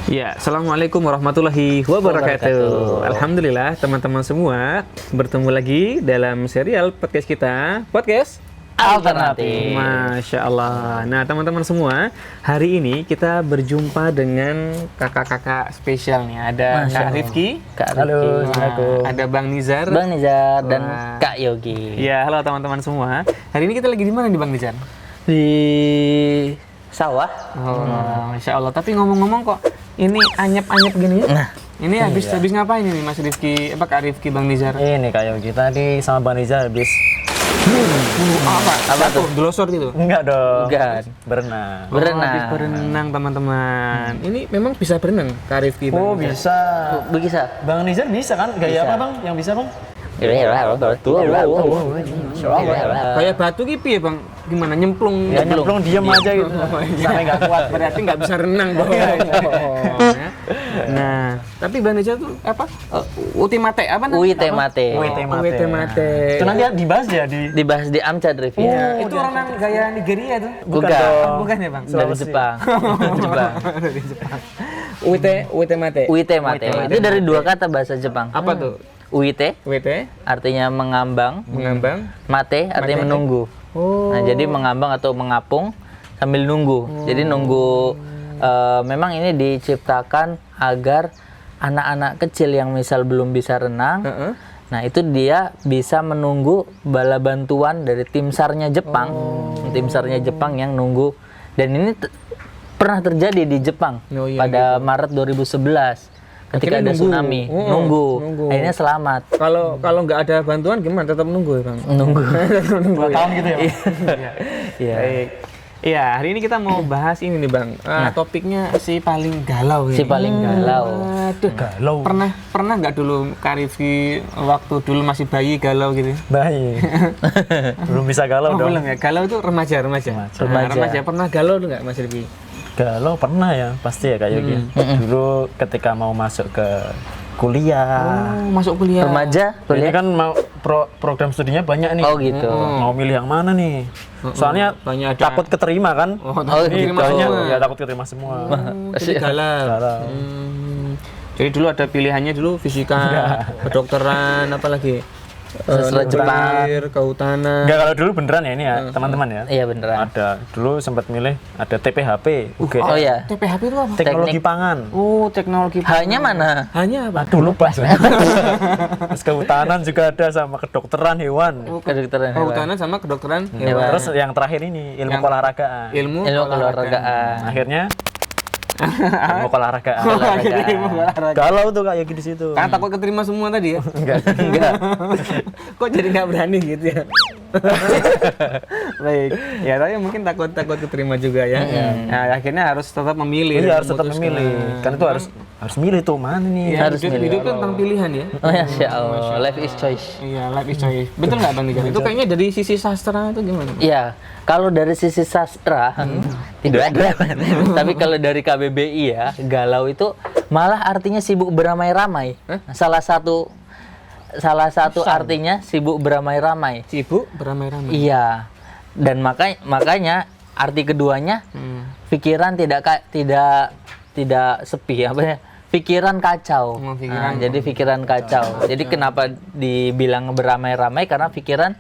Ya, Assalamualaikum warahmatullahi wabarakatuh. Alhamdulillah teman-teman semua bertemu lagi dalam serial podcast kita, podcast Alternatif. Masya Allah. Nah teman-teman semua, hari ini kita berjumpa dengan kakak-kakak spesial nih. Ada Kak Rifki, Halo, Assalamualaikum. ada Bang Nizar, Dan Wah. Kak Yogi. Ya, halo teman-teman semua. Hari ini kita lagi di mana nih Bang Nizar? Di sawah. Oh, Masya Allah. Tapi ngomong-ngomong kok ini anyep-anyep gini ya? Nah, Ini habis ngapain ini Mas Rifki? Apa Kak Rifki, Bang Nizar? Ini Kak Yogi tadi sama Bang Rizal habis Apa tuh? Glosor gitu? enggak dong. Bukan. Berenang. Habis berenang teman-teman. Ini memang bisa berenang Kak Rifki, Bang Oh, Nizar? bisa. Bisa. Bang Nizar bisa kan? Gaya Bisa. apa, Bang? Yang bisa, Bang? Kayak batu gitu ya Bang? Gimana? Nyemplung? Ya nyemplung diem aja gitu. Sampai enggak kuat. Berarti nggak bisa renang dong. Nah, tapi Bang Nizar tuh apa? Ultimate apa namanya? UIT Mate. UIT Mate. Itu nanti dibahas ya di Dibahas di Amcad Review. Itu renang gaya Nigeria tuh? Bukan. Bukan ya Bang? Dari Jepang. Jepang. Dari Jepang. UIT Mate. UIT Mate. Itu dari dua kata bahasa Jepang. Apa tuh? UIT UIT artinya mengambang, mengambang. mate artinya menunggu. Oh. Nah, jadi mengambang atau mengapung sambil nunggu. Jadi nunggu memang ini diciptakan agar anak-anak kecil yang misal belum bisa renang. Heeh. Nah, itu dia bisa menunggu bala bantuan dari tim SAR-nya Jepang. Tim SAR-nya Jepang yang nunggu, dan ini pernah terjadi di Jepang Oh, iya, pada Maret 2011 ketika Akhirnya ada nunggu. tsunami. Oh, Nunggu. nunggu. Akhirnya selamat. Kalau nggak ada bantuan gimana? Tetap nunggu ya Bang? Nunggu. 2 tahun gitu ya, Bang? Iya. Baik. Iya, hari ini kita mau bahas ini nih Bang. Topiknya si paling galau ini. Si paling galau. Aduh, Galau. pernah nggak dulu Kak Rifki waktu dulu masih bayi galau gitu? Baik. Belum bisa galau Oh, dong. belum ya. Galau itu remaja. Nah, remaja pernah galau tuh nggak Mas Rifki? Galau pernah ya, pasti ya Kak Yogi. Dulu ketika mau masuk ke kuliah. Oh, masuk kuliah. Remaja, Ini kuliah. kan mau program studinya banyak nih. Oh gitu. Mau milih yang mana nih? Soalnya Banyak ada. takut keterima kan? Oh, Oh, takut Ini diterima banyak semua. ya, takut keterima semua. Jadi galau. Galau. Jadi dulu ada pilihannya dulu fisika, kedokteran, apa lagi? Sastra Jepang. Kehutanan. Enggak, kalau dulu beneran ya ini ya, teman-teman ya. Iya beneran. Ada. Dulu sempat milih ada TPHP, UGM. Oh ya. TPHP itu apa? Teknologi pangan. Oh, teknologi. Hanya mana? Hanya apa? Aduh, lupa saya. Terus kehutanan juga ada sama kedokteran hewan. Kedokteran hewan. Kehutanan sama kedokteran Hewan. Terus yang terakhir ini ilmu olahragaan. ilmu Ilmu keolahragaan. Akhirnya ilmu olahragaan. Ilmu olahraga. Galau tuh kayak gitu di situ. Karena takut keterima semua tadi ya. Enggak. Kok jadi nggak berani gitu ya? Baik. Ya, tapi mungkin takut keterima juga ya. Nah, akhirnya harus tetap memilih. Iya, dan harus tetap memutuskan. memilih. Karena itu harus milih tuh mana nih. Iya, Harus hidup, milih. hidup kan tentang pilihan ya. Oh ya, Masya Allah. Life is choice. Iya, life is choice. Betul nggak Bang Nizar? Itu kayaknya dari sisi sastra itu gimana? Iya, kalau dari sisi sastra tidak ada. Tapi kalau dari KBBI ya, galau itu malah artinya sibuk beramai-ramai. Salah satu artinya sibuk beramai-ramai. Sibuk beramai-ramai. Iya. Dan makanya arti keduanya pikiran tidak sepi apa ya? Pikiran kacau. Oh, pikiran. Nah, jadi pikiran kacau. Jadi kenapa dibilang beramai-ramai karena pikiran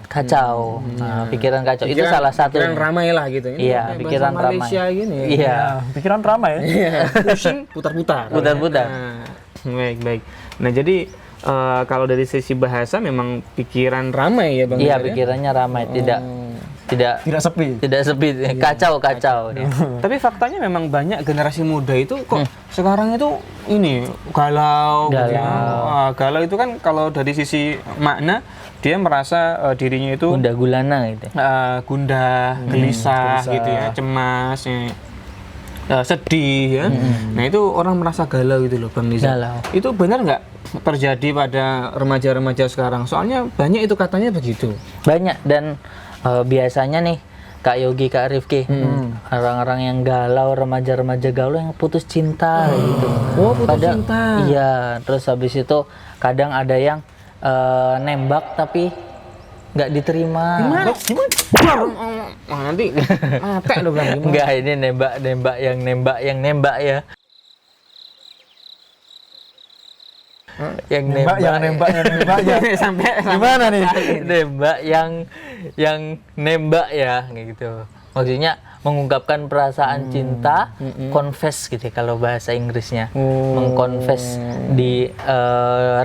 kacau. Nah, pikiran kacau itu salah satu. Pikiran ramai lah gitu. Ini Iya, kayak pikiran bahasa ramai. Malaysia gini ya. Iya. Pikiran ramai ya. Iya, pusing putar-putar. Putar-putar. Nah, baik. Nah, jadi kalau dari sisi bahasa memang pikiran ramai ya Bang. Iya, Nizar, ya? pikirannya ramai, tidak Tidak sepi. sepi, kacau. Tapi faktanya memang banyak generasi muda itu kok sekarang itu ini galau. Gitu ya. Galau itu kan kalau dari sisi makna dia merasa dirinya itu Gundah gulana gitu. gundah, gelisah gitu ya, cemas, sedih ya. Nah itu orang merasa galau gitu loh Bang Nizar. Galau. Itu benar nggak terjadi pada remaja-remaja sekarang? Soalnya banyak itu katanya begitu. Banyak, dan biasanya nih Kak Yogi, Kak Rifki, orang-orang yang galau, remaja-remaja galau yang putus cinta gitu. Oh, putus cinta. Iya, terus habis itu kadang ada yang nembak tapi nggak diterima. Wah, nanti mati lo Bang. Enggak, ini nembak yang nembak ya. yang nembaknya. sampai Gimana nih? nembak yang nembak ya kayak gitu. Maksudnya mengungkapkan perasaan cinta, confess gitu ya, kalau bahasa Inggrisnya. Mengconfess di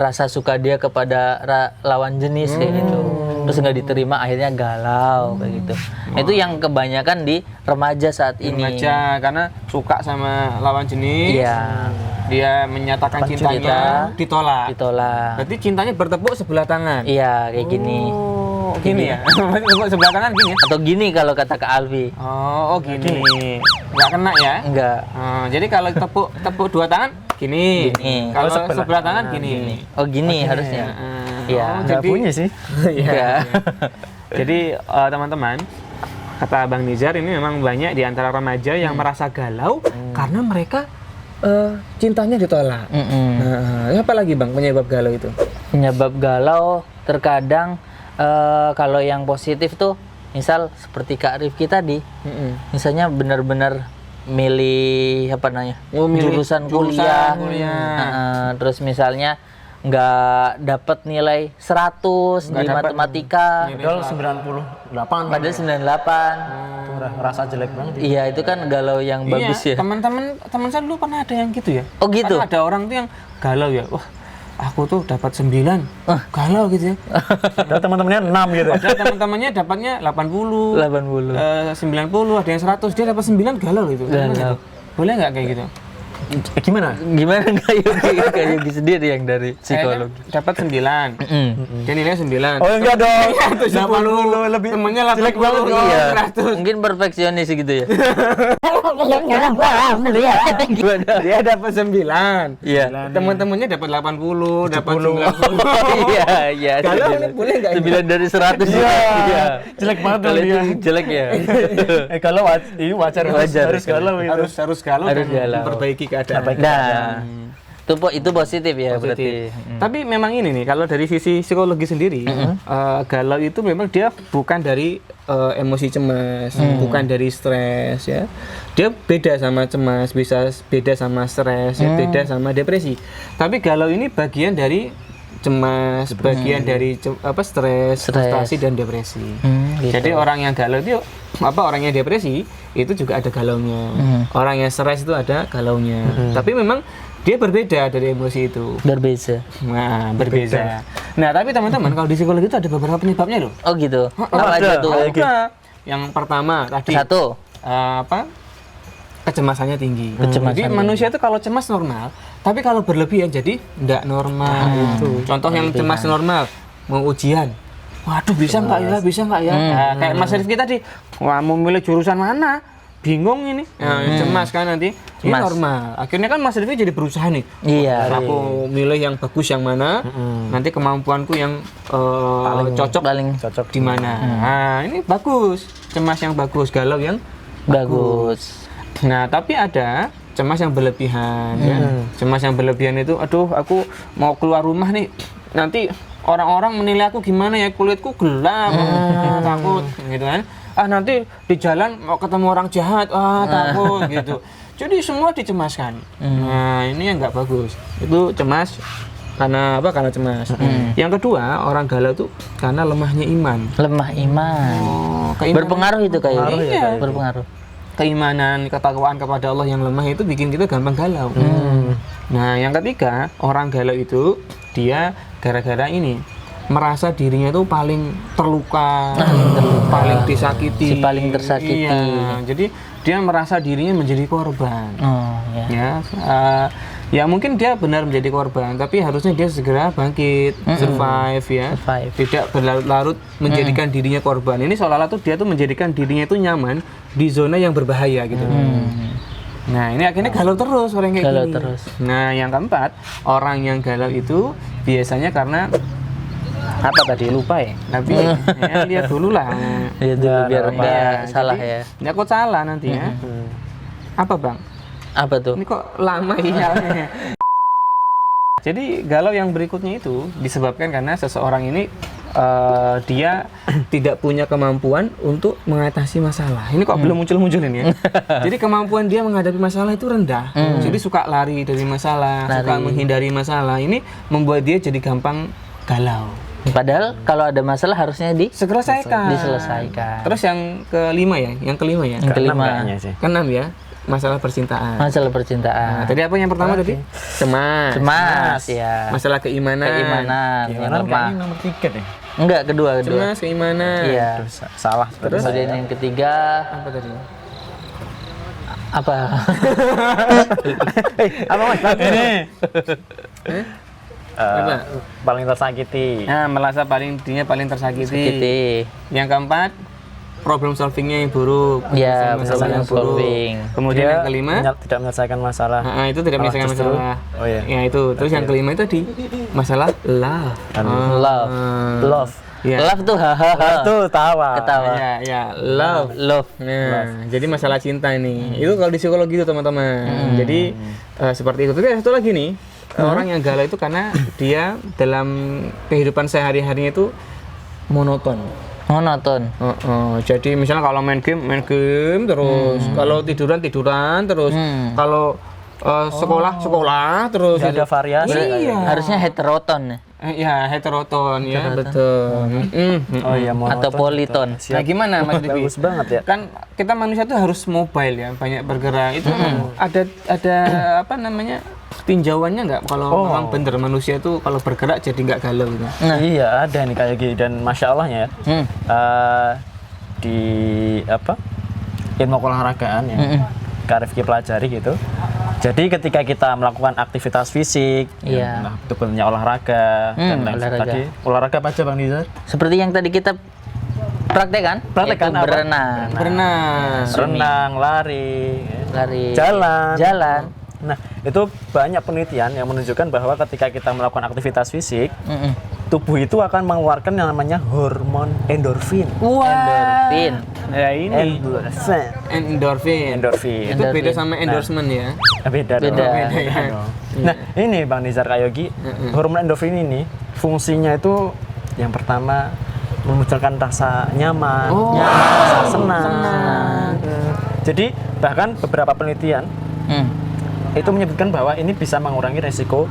rasa suka dia kepada lawan jenis kayak gitu. Terus nggak diterima, akhirnya galau kayak gitu. Itu yang kebanyakan di remaja saat ini. remaja karena suka sama lawan jenis. Iya, Dia menyatakan cintanya ditolak. Berarti cintanya bertepuk sebelah tangan. Iya, kayak gini. Oh, gini ya. Bertepuk sebelah tangan gini. Atau gini kalau kata Kak Alfi. Oh, gini. Nggak kena ya? Enggak. Jadi kalau tepuk dua tangan gini. Gini. Kalau sebelah tangan gini. Oh, gini harusnya. Iya. Nggak Jadi punya sih. Iya. Jadi teman-teman, kata Bang Nizar ini memang banyak di antara remaja yang merasa galau karena mereka cintanya ditolak. Nah, apa lagi Bang penyebab galau itu? Penyebab galau terkadang kalau yang positif tuh misal seperti Kak Rifki tadi, misalnya benar-benar milih apa namanya, jurusan kuliah. Terus misalnya nggak dapat nilai 100 di matematika, Padahal 98. padahal 98. Itu rasa jelek banget. Iya, itu kan galau yang bagus ya. Teman-teman saya dulu pernah ada yang gitu ya. Oh gitu. Karena ada orang tuh yang galau ya. Wah, aku tuh dapat 9. Galau gitu ya. Padahal teman-temannya 6 gitu. Padahal teman-temannya dapatnya 80. 90, ada yang 100, dia dapat 9 galau gitu. Galau. Boleh nggak kayak gitu? Gimana? Gimana Kak Yogi sendiri yang dari psikologi? Dapat 9. Dia nilai 9. Oh enggak dong. 80 lebih temennya 80. jelek banget. Iya. 100. Mungkin perfeksionis gitu ya. Gimana? Dia dapat 9. Iya. Teman-temannya dapat 80, dapat 90. Iya. Galau ini boleh nggak? 9 dari 100. Iya. Jelek banget Kalau dia. itu jelek ya. Kalau ini wajar harus galau itu. Harus galau Harus dan galau. memperbaiki keadaan. Nah, itu positif ya berarti. Tapi memang ini nih, kalau dari sisi psikologi sendiri, galau itu memang dia bukan dari emosi cemas, bukan dari stres ya. Dia beda sama cemas, bisa beda sama stres, ya, beda sama depresi. Tapi galau ini bagian dari cemas, bagian dari stres, frustasi dan depresi. Gitu. Jadi orang yang galau itu orang yang depresi itu juga ada galaunya. Orang yang stres itu ada galaunya. Tapi memang dia berbeda dari emosi itu. Berbeza. Nah, berbeda. Nah, tapi teman-teman kalau di psikologi itu ada beberapa penyebabnya loh. Oh gitu. Apa aja tuh? Ada. Yang pertama tadi Satu. kecemasannya tinggi. Kecemasan Jadi manusia itu kalau cemas normal, tapi kalau berlebihan jadi tidak normal. Contoh yang cemas normal, mau ujian. Waduh, bisa nggak ya? Bisa nggak ya? Nah, kayak Mas Rifki tadi, wah mau milih jurusan mana? Bingung ini. Nah, cemas kan nanti. Ini Cemas. normal. Akhirnya kan Mas Rifki jadi berusaha nih. Iya. Aku milih yang bagus yang mana? Nanti kemampuanku yang cocok Cocok di mana? Nah, ini bagus. Cemas yang bagus, galau yang Bagus. Nah, tapi ada cemas yang berlebihan ya. Cemas yang berlebihan itu, aduh, aku mau keluar rumah nih. Nanti orang-orang menilai aku gimana ya, kulitku gelap, takut gitu kan. Nanti di jalan mau ketemu orang jahat, takut gitu. Jadi semua dicemaskan. Nah, ini yang nggak bagus. Itu cemas karena apa? Karena cemas. Yang kedua, orang galau tuh karena lemahnya iman. Lemah iman. Keimanan- Berpengaruh itu kayak Iya. berpengaruh. Keimanan, ketakwaan kepada Allah yang lemah itu bikin kita gampang galau. Nah, yang ketiga, orang galau itu dia gara-gara ini merasa dirinya itu paling terluka, paling disakiti, Si paling tersakiti. Iya, jadi dia merasa dirinya menjadi korban. Oh ya. Ya, ya mungkin dia benar menjadi korban, tapi harusnya dia segera bangkit, survive ya, Survive. tidak berlarut-larut menjadikan dirinya korban. Ini seolah-olah tuh dia tuh menjadikan dirinya itu nyaman di zona yang berbahaya gitu. Nah, ini akhirnya galau terus orang kayak Galau gini. terus. Nah, yang keempat, orang yang galau itu biasanya karena apa tadi lupa ya. Tapi ya, lihat dulu lah. Iya dulu biar enggak Ya, salah jadi, ya. Ya kok salah nanti ya. Apa Bang? Apa tuh? Ini kok lama ya. Jadi galau yang berikutnya itu disebabkan karena seseorang ini dia tidak punya kemampuan untuk mengatasi masalah. Ini kok belum muncul-muncul ini ya. Jadi kemampuan dia menghadapi masalah itu rendah. Jadi suka lari dari masalah, suka menghindari masalah. Ini membuat dia jadi gampang galau. Padahal kalau ada masalah harusnya diselesaikan. Terus yang kelima ya, Yang kelima. Keenam ya, masalah percintaan. Masalah percintaan. Nah, tadi apa yang pertama tadi? Cemas ya. Masalah keimanan. Yang lemah. Kayaknya nomor 3 deh. Enggak, kedua. Cemas, keimanan. Iya. Salah. Terus Kemudian yang ketiga apa tadi? apa? Apa Mas? Ini. Apa? Paling tersakiti. Nah, merasa dirinya paling tersakiti. Sakiti. Yang keempat, problem solvingnya yang buruk. Ya, Masalah yang buruk. solving. Kemudian Dia yang kelima, tidak menyelesaikan masalah. itu tidak menyelesaikan justru- masalah. Oh iya. Ya itu. Terus yang kelima itu tadi masalah love. Love. Love. Ya. Love tuh hahaha. Itu tawa. Ketawa. Ya, love. Love. Nah, jadi masalah cinta ini. Itu kalau di psikologi itu teman-teman. Jadi seperti itu. Tapi ada satu lagi nih, orang yang galau itu karena dia dalam kehidupan sehari-harinya itu monoton. Monoton. Jadi misalnya kalau main game terus, kalau tiduran terus, kalau sekolah terus. Nggak ada variasi. Iya. Harusnya heteroton ya. Ya heteroton ya betul. Oh iya, monoton. Atau politon. Nah gimana Mas Devi? Bagus banget ya. Kan kita manusia tuh harus mobile ya, banyak bergerak. Itu ada apa namanya tinjauannya nggak kalau memang bener manusia tuh kalau bergerak jadi nggak galau gitu. Iya, ada nih kayak gini dan masya Allahnya ya. Di apa? Ilmu keolahragaan ya. Kak Rifki pelajari gitu. Jadi ketika kita melakukan aktivitas fisik, Iya. nah, itu bentuknya olahraga dan lain olahraga. tadi olahraga apa aja Bang Nizar? Seperti yang tadi kita praktekkan, Praktekkan yaitu apa? berenang, Renang, lari, lari, jalan. Nah, itu banyak penelitian yang menunjukkan bahwa ketika kita melakukan aktivitas fisik, tubuh itu akan mengeluarkan yang namanya hormon endorfin. endorfin. Ya ini Endorfin. itu beda sama endorsement ya. Beda. Beda. Ya. Nah, ini Bang Nizar Kayogi, hormon endorfin ini fungsinya itu yang pertama memunculkan rasa nyaman, rasa senang. Jadi bahkan beberapa penelitian itu menyebutkan bahwa ini bisa mengurangi resiko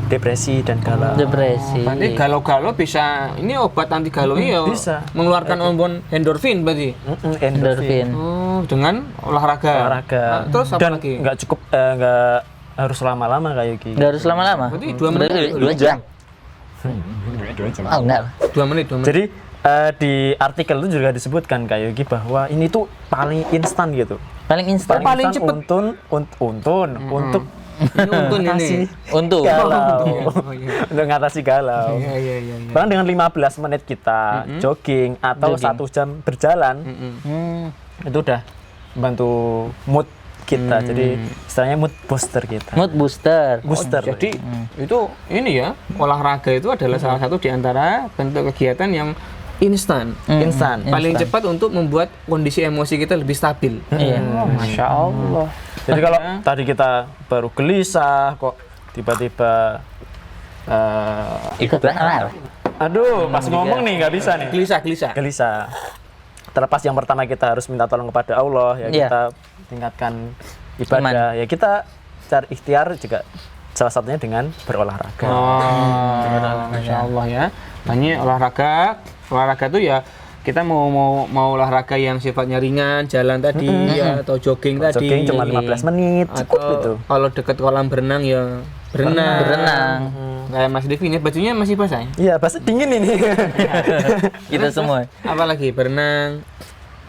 depresi dan galau. Depresi. Berarti galau-galau bisa, ini obat anti galau ini ya bisa. mengeluarkan hormon endorfin berarti. Endorfin. Dengan olahraga. Olahraga. Terus apa Dan lagi? nggak cukup, nggak harus lama-lama kayak Yogi. Nggak harus lama-lama. Berarti 2 menit. 2 jam. Oh enggak. 2 menit. Jadi di artikel itu juga disebutkan kayak Yogi bahwa ini tuh paling instan gitu. Paling instan. Paling instan cepet. untuk Ini untung ini. Untuk. galau. Oh, iya. Untuk ngatasi galau. Iya. Bahkan dengan 15 menit kita jogging atau 1 jam berjalan, itu udah membantu mood kita. Jadi istilahnya mood booster kita. Mood booster. Booster. Jadi itu ini ya, olahraga itu adalah salah satu di antara bentuk kegiatan yang instan. Instan. Paling cepat untuk membuat kondisi emosi kita lebih stabil. Iya. Masya Allah. Jadi kalau tadi kita baru gelisah kok tiba-tiba Ikut lah. aduh pas ngomong nih nggak bisa nih. Gelisah. Terlepas yang pertama kita harus minta tolong kepada Allah ya, Iya. kita tingkatkan ibadah ya, kita cari ikhtiar juga salah satunya dengan berolahraga. Masya Allah ya. Banyak olahraga itu ya kita mau olahraga yang sifatnya ringan, jalan tadi ya, atau jogging tadi. Jogging cuma 15 menit cukup Atau gitu. kalau dekat kolam berenang ya berenang. Kayak Mas Devi ini bajunya masih basah ya? Iya, pas dingin ini. Kita semua. Apalagi berenang,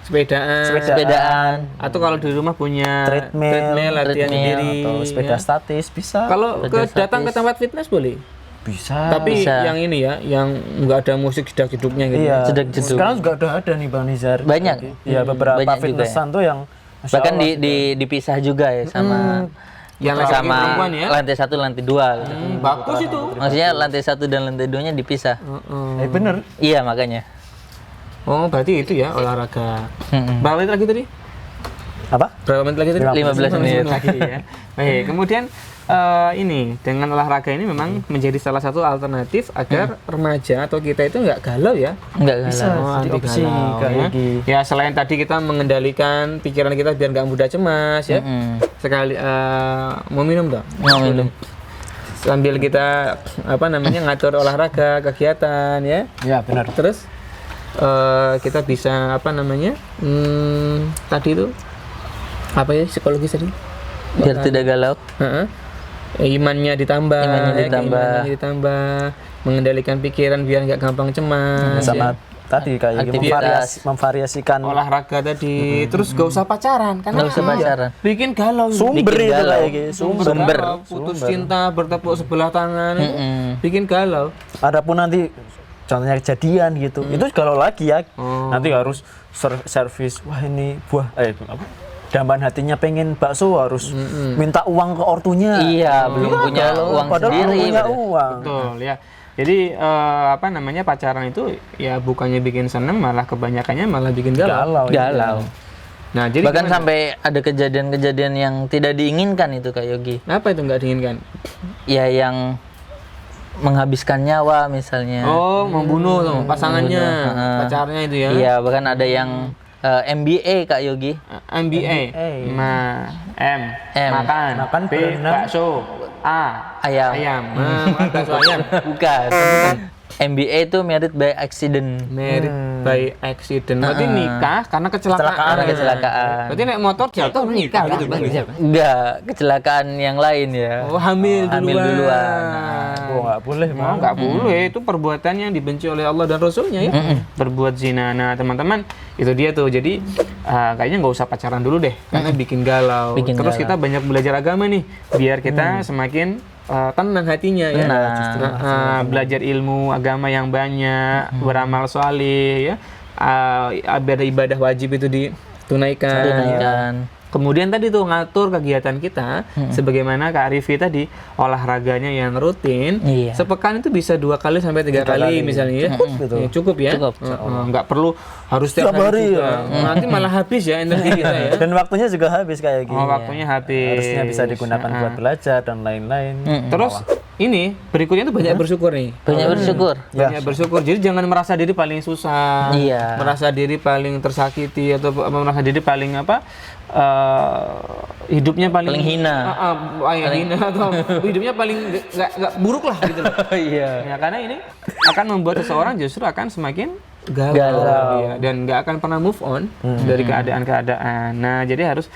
sepedaan. Sepedaan. Atau kalau di rumah punya Treadmill, latihan sendiri. atau sepeda ya. statis bisa. Kalau datang ke tempat fitness boleh. Bisa. Tapi bisa. yang ini ya, yang nggak ada musik jedak-jeduknya gitu. Iya. Jeduk-jeduk. Sekarang juga udah ada nih Bang Nizar. Banyak. Iya, beberapa Banyak juga fitnessan tuh yang Masya Bahkan Allah, dipisah juga ya sama Yang laki-laki sama perempuan ya. lantai 1, lantai 2 gitu. Bagus itu. Maksudnya lantai 1 dan lantai 2-nya dipisah. bener. Iya, makanya. Oh, berarti itu ya olahraga. Berapa menit lagi tadi? Apa? Berapa menit lagi tadi? 15 menit lagi ya. Baik, kemudian ini dengan olahraga ini memang menjadi salah satu alternatif agar remaja atau kita itu nggak galau ya. Nggak galau. Oh, Jadi anti opsi galau, kayak ya. gitu. Ya selain tadi kita mengendalikan pikiran kita biar nggak mudah cemas ya. Sekali mau minum dong. Mau minum. Sambil kita ngatur olahraga, kegiatan ya. Ya, benar. Terus kita bisa tadi itu apa ya psikologis tadi? Biar tidak galau. Imannya ditambah, Imannya ditambah, mengendalikan pikiran biar nggak gampang cemas. Sama tadi kayak Aktivitas. memvariasikan Olahraga tadi, terus gak usah pacaran, karena Nggak usah pacaran. bikin galau. sumber Bikin itu galau. kayak gitu. Sumber. Galau, putus cinta, bertepuk sebelah tangan, itu bikin galau. Adapun nanti contohnya kejadian gitu, itu kalau lagi ya, nanti harus servis. Wah ini buah dambaan hatinya pengen bakso harus minta uang ke ortunya. Iya, belum punya uang Padahal sendiri. belum punya bener. uang. Betul ya. Jadi pacaran itu ya bukannya bikin seneng, malah kebanyakannya malah bikin galau. Galau. Nah, jadi Bahkan gimana? sampai ada kejadian-kejadian yang tidak diinginkan itu Kak Yogi. Apa itu nggak diinginkan? Ya yang menghabiskan nyawa misalnya. Oh, membunuh tuh pasangannya, pacarnya itu ya. Iya, bahkan ada yang MBA Kak Yogi. MBA. M. Makan. B. berenang. Bakso. A. Ayam. Ayam. Bakso ayam. Bukan. MBA itu married by accident. Married by accident. Berarti nikah karena kecelakaan. Karena kecelakaan. Berarti naik motor jatuh nikah gitu Bang. Enggak, kecelakaan yang lain ya. Oh, hamil duluan. Oh, nggak boleh, Oh, nggak boleh. Itu perbuatan yang dibenci oleh Allah dan Rasulnya ya. Berbuat zina. Nah, teman-teman, itu dia tuh. Jadi kayaknya nggak usah pacaran dulu deh, karena bikin galau. Bikin Terus galau. kita banyak belajar agama nih, biar kita semakin tenang hatinya ya. Belajar ilmu agama yang banyak, beramal soleh ya. Ada ibadah wajib itu ditunaikan. Tunaikan. Kemudian tadi tuh ngatur kegiatan kita, sebagaimana Kak Arifi tadi, olahraganya yang rutin, Iya. sepekan itu bisa 2 kali sampai 3 kali misalnya ya. Cukup ya. Cukup. Nggak perlu harus setiap hari juga. Nanti malah habis ya energi kita ya. Dan waktunya juga habis kayak gitu. Oh, waktunya habis. Harusnya bisa digunakan buat belajar dan lain-lain. Terus ini berikutnya tuh banyak bersyukur nih. Banyak bersyukur. Banyak bersyukur. Jadi jangan merasa diri paling susah, Iya. merasa diri paling tersakiti atau merasa diri paling hidupnya paling hina. Hina atau hidupnya paling nggak buruk lah gitu loh. Iya. Ya, karena ini akan membuat seseorang justru akan semakin galau. Ya, dan nggak akan pernah move on dari keadaan-keadaan. Nah, jadi harus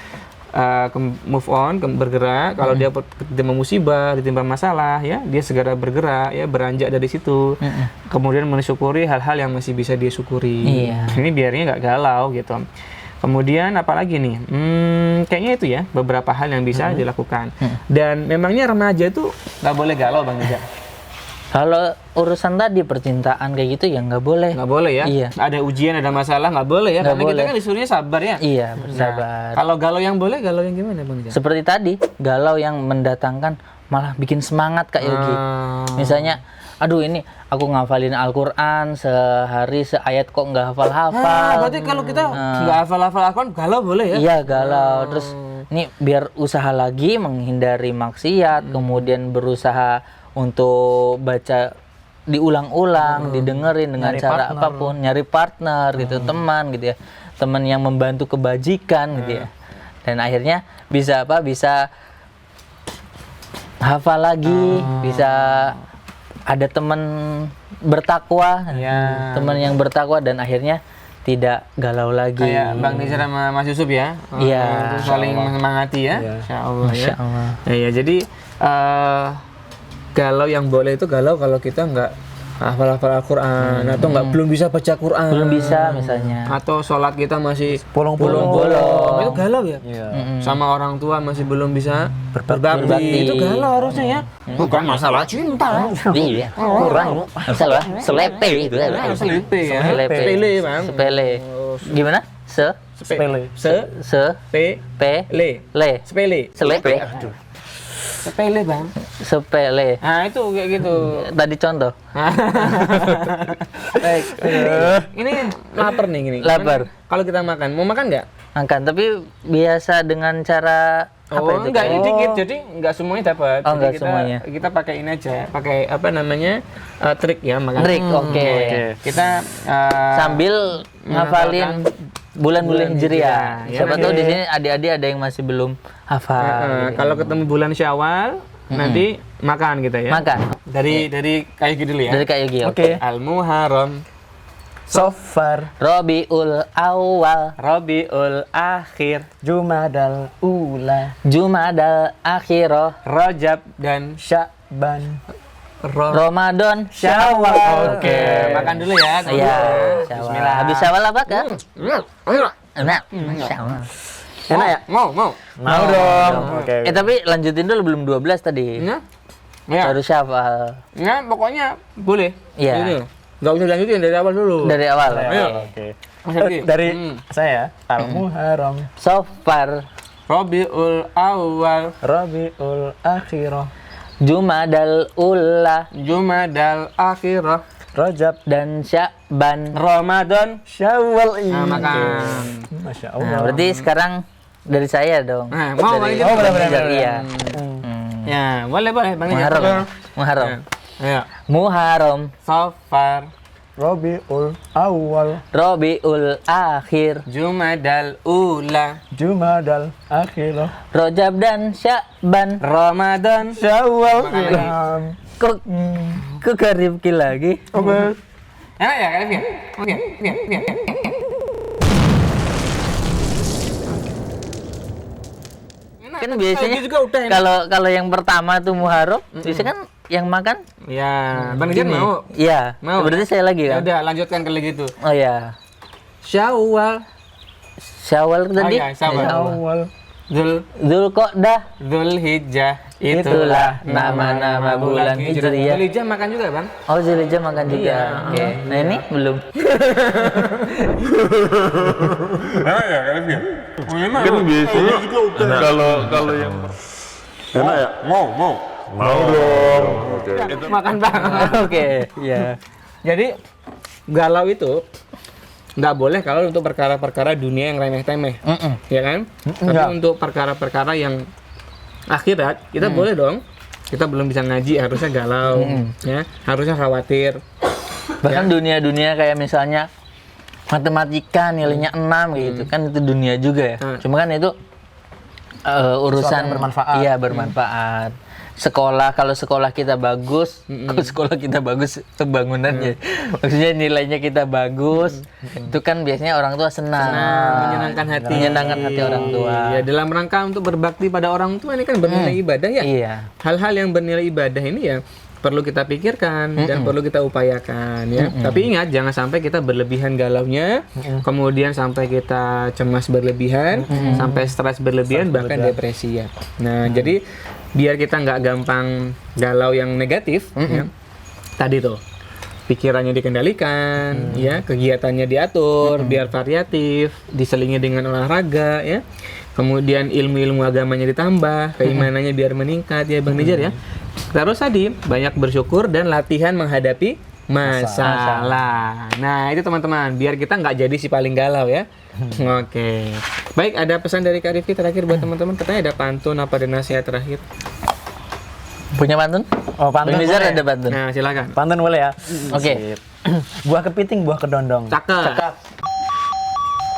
move on, bergerak. Kalau dia tertimpa musibah, ditimpa masalah, ya dia segera bergerak, ya beranjak dari situ. Kemudian mensyukuri hal-hal yang masih bisa dia syukuri. Iya. Ini biarnya nggak galau gitu. Kemudian apalagi nih? Kayaknya itu ya beberapa hal yang bisa dilakukan. Dan memangnya remaja itu nggak boleh galau Bang Nija? Kalau urusan tadi percintaan kayak gitu ya nggak boleh. Nggak boleh ya? Iya. Ada ujian, ada masalah nggak boleh ya? Nggak Karena kita boleh. kan disuruhnya sabar ya. Iya, bersabar. Kalau galau yang boleh, galau yang gimana Bang Nija? Seperti tadi, galau yang mendatangkan malah bikin semangat Kak Yogi. Misalnya, aduh ini aku ngafalin Al-Quran sehari seayat kok nggak hafal-hafal. Berarti kalau kita nggak hafal-hafal Al-Quran, galau boleh ya? Iya galau. Terus ini biar usaha lagi menghindari maksiat, kemudian berusaha untuk baca diulang-ulang, didengerin dengan cara apapun, nyari partner gitu, teman gitu ya, teman yang membantu kebajikan gitu ya. Dan akhirnya bisa apa? Bisa hafal lagi, bisa ada teman bertakwa, teman yang bertakwa dan akhirnya tidak galau lagi. Kayak Bang Nizar sama Mas Yusuf ya? Iya. Saling menyemangati ya? Insya Allah ya. Masya Allah. Iya, jadi galau yang boleh itu galau kalau kita nggak hafal-hafal Al-Quran atau belum bisa baca Quran. Belum bisa misalnya. Atau sholat kita masih Bolong-bolong. itu galau ya? Sama orang tua masih belum bisa berbakti. Itu galau harusnya ya? Bukan masalah cinta. Iya. Kurang. Salah. Selepe itu. Selipe ya? Selepe. Sepele Bang. Sepele. Gimana? Sepele. Sepele. Sepele. Selepe. Sepele Bang. Sepele. Nah itu kayak gitu. Tadi contoh. Baik. Ini lapar nih gini. Lapar. Kalau kita makan, mau makan nggak? Makan, tapi biasa dengan cara apa Oh, itu? enggak, ini dikit, jadi enggak semuanya dapat. Oh, Jadi enggak semuanya. Kita pakai ini aja, pakai apa namanya, trik ya, makan. Trik, oke. Kita Sambil ngafalin bulan-bulan Hijriah. ya. Siapa tahu di sini adik-adik ada yang masih belum hafal. kalau ketemu bulan Syawal, nanti makan kita ya. Makan. Dari kayak gitu dulu ya. Dari Kak Yogi. Oke. Al-Muharram, Sofar, Rabiul Awal, Rabiul Akhir, Jumadal Ula, Jumadal Akhirah, Rajab dan Sya'ban, Ramadan, Syawal. Oke, makan dulu ya. Iya, Syawal. Bismillah. Habis Syawal apa, Kak? Enak. Syawal. Enak ya? Mau. Mau dong. Oke. Tapi lanjutin dulu, belum 12 tadi. Ya. Ya. Baru Syawal. Ya, pokoknya boleh. Iya. Gitu. Nggak usah lanjutin dari awal dulu. Dari awal. Ayo. Oke. Mas Yogi. Dari saya, Al-Muharram, Sofar, Rabiul Awal, Rabiul Akhirah, Jumadal Ula, Jumadal Akhirah, Rajab, dan Sya'ban. Ramadan. Syawal. Nah, makan. Masya Nah, Allah. berarti sekarang dari saya dong. Nah, mau dari, Bang Ijaz? benar. Iya. Ya, boleh Bang Ijaz. Muharram. Muharram. Ayo. Muharram, Safar, Rabiul Awal, Rabiul Akhir, Jumadal Ula, Jumadal Akhirah, Rajab dan Sya'ban. Ramadan. Syawal. Kok Rifki lagi? Oke. Enak ya, Kak Rifki? Oke. Kan biasanya juga udah enak. kalau yang pertama tuh Muharram, biasanya kan yang makan Ya, Bang Ijaz gini. mau. Iya. Mau. Berarti saya lagi Ya kan? udah, lanjutkan kalau gitu. Oh iya. Syawal, Syawal tadi. iya, Syawal. Syawal. Dzulqa'dah. Dzulhijjah, Itulah nama-nama bulan Hijriyah. Dzulhijjah makan juga, Bang. Oh, Zulhijjah makan juga. Iya. Oke. Nah, ini belum. Enak ya, Kak Rifki? Oh, enak. Kan biasanya kalau yang enak ya? Mau dong. Oke. Makan Bang. Oke. Iya. Jadi galau itu nggak boleh kalau untuk perkara-perkara dunia yang remeh-temeh, ya kan? Tapi untuk perkara-perkara yang akhirat kita boleh dong. Kita belum bisa ngaji harusnya galau, ya harusnya khawatir. Bahkan dunia-dunia kayak misalnya matematika nilainya 6 gitu kan itu dunia juga ya. Cuma kan itu urusan bermanfaat. Iya, bermanfaat. Sekolah, kalau sekolah kita bagus, kalau sekolah kita bagus pembangunannya. Maksudnya nilainya kita bagus, itu kan biasanya orang tua senang. Menyenangkan hati. Menyenangkan hati orang tua. Ya dalam rangka untuk berbakti pada orang tua ini kan bernilai ibadah ya. Iya. Hal-hal yang bernilai ibadah ini ya perlu kita pikirkan dan perlu kita upayakan ya. Tapi ingat jangan sampai kita berlebihan galaunya, kemudian sampai kita cemas berlebihan, sampai stres berlebihan bahkan depresi ya. Nah, jadi biar kita nggak gampang galau yang negatif ya. Tadi tuh pikirannya dikendalikan, ya, kegiatannya diatur biar variatif, diselingi dengan olahraga ya. Kemudian ilmu-ilmu agamanya ditambah, keimanannya biar meningkat ya Bang Nijar ya. Terus tadi banyak bersyukur dan latihan menghadapi masalah. Nah itu teman-teman, biar kita nggak jadi si paling galau ya. Oke. Baik, ada pesan dari Kak Rifki terakhir buat teman-teman. Katanya ada pantun apa ada nasihat terakhir? Punya pantun? Oh, pantun Bang Nizar boleh. ada pantun. Nah silakan. Pantun boleh ya? Oke. Sip. Buah kepiting, buah kedondong. Cakep.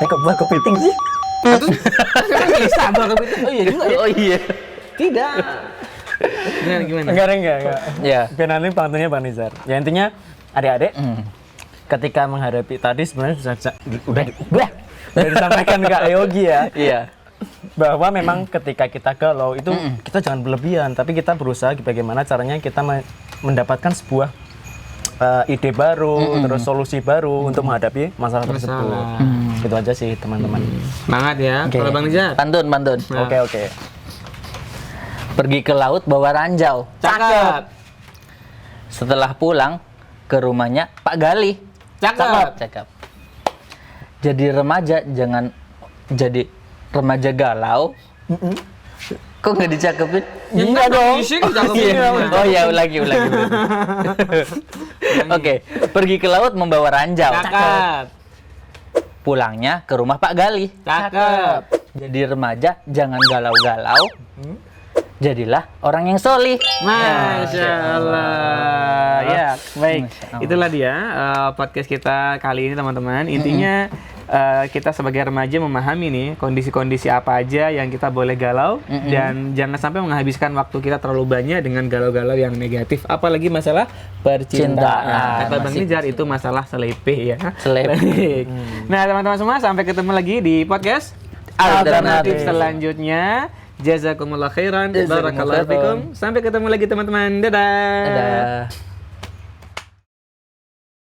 Kok buah kepiting sih? Emang bisa Bang Kepiting? Oh iya juga ya. Oh iya. Tidak. Gimana? Enggak. Ya. Biar nanti pantunnya Bang Nizar. Ya intinya adik-adik ketika menghadapi tadi sebenarnya udah disampaikan Kak Yogi ya. Iya. Bahwa memang ketika kita galau itu kita jangan berlebihan, tapi kita berusaha bagaimana caranya kita mendapatkan sebuah ide baru, terus solusi baru untuk menghadapi masalah tersebut. Itu aja sih teman-teman. Semangat ya. Oke. Kalau Bang Nizar. Pantun. Nah. Oke. Pergi ke laut bawa ranjau. Cakep. Setelah pulang ke rumahnya Pak Gali. Cakep. Jadi remaja jangan jadi remaja galau. Kok nggak dicakepin? Iya dong. Oh ya, ulangi. Oke, pergi ke laut membawa ranjau. Cakep. pulangnya ke rumah Pak Gali. Cakep. Jadi remaja jangan galau-galau. Jadilah orang yang solih. Masya Allah. Ya, baik. Masya Allah. Itulah dia podcast kita kali ini teman-teman. Intinya kita sebagai remaja memahami nih kondisi-kondisi apa aja yang kita boleh galau dan jangan sampai menghabiskan waktu kita terlalu banyak dengan galau-galau yang negatif. Apalagi masalah percintaan. Cintaan. Kata Bang Masih Nizar itu masalah selepeh ya. Selepeh. Baik. Nah teman-teman semua sampai ketemu lagi di podcast alternatif selanjutnya. Jazakumullah khairan. Barakallahu fikum. Sampai ketemu lagi teman-teman. Dadah. Dadah.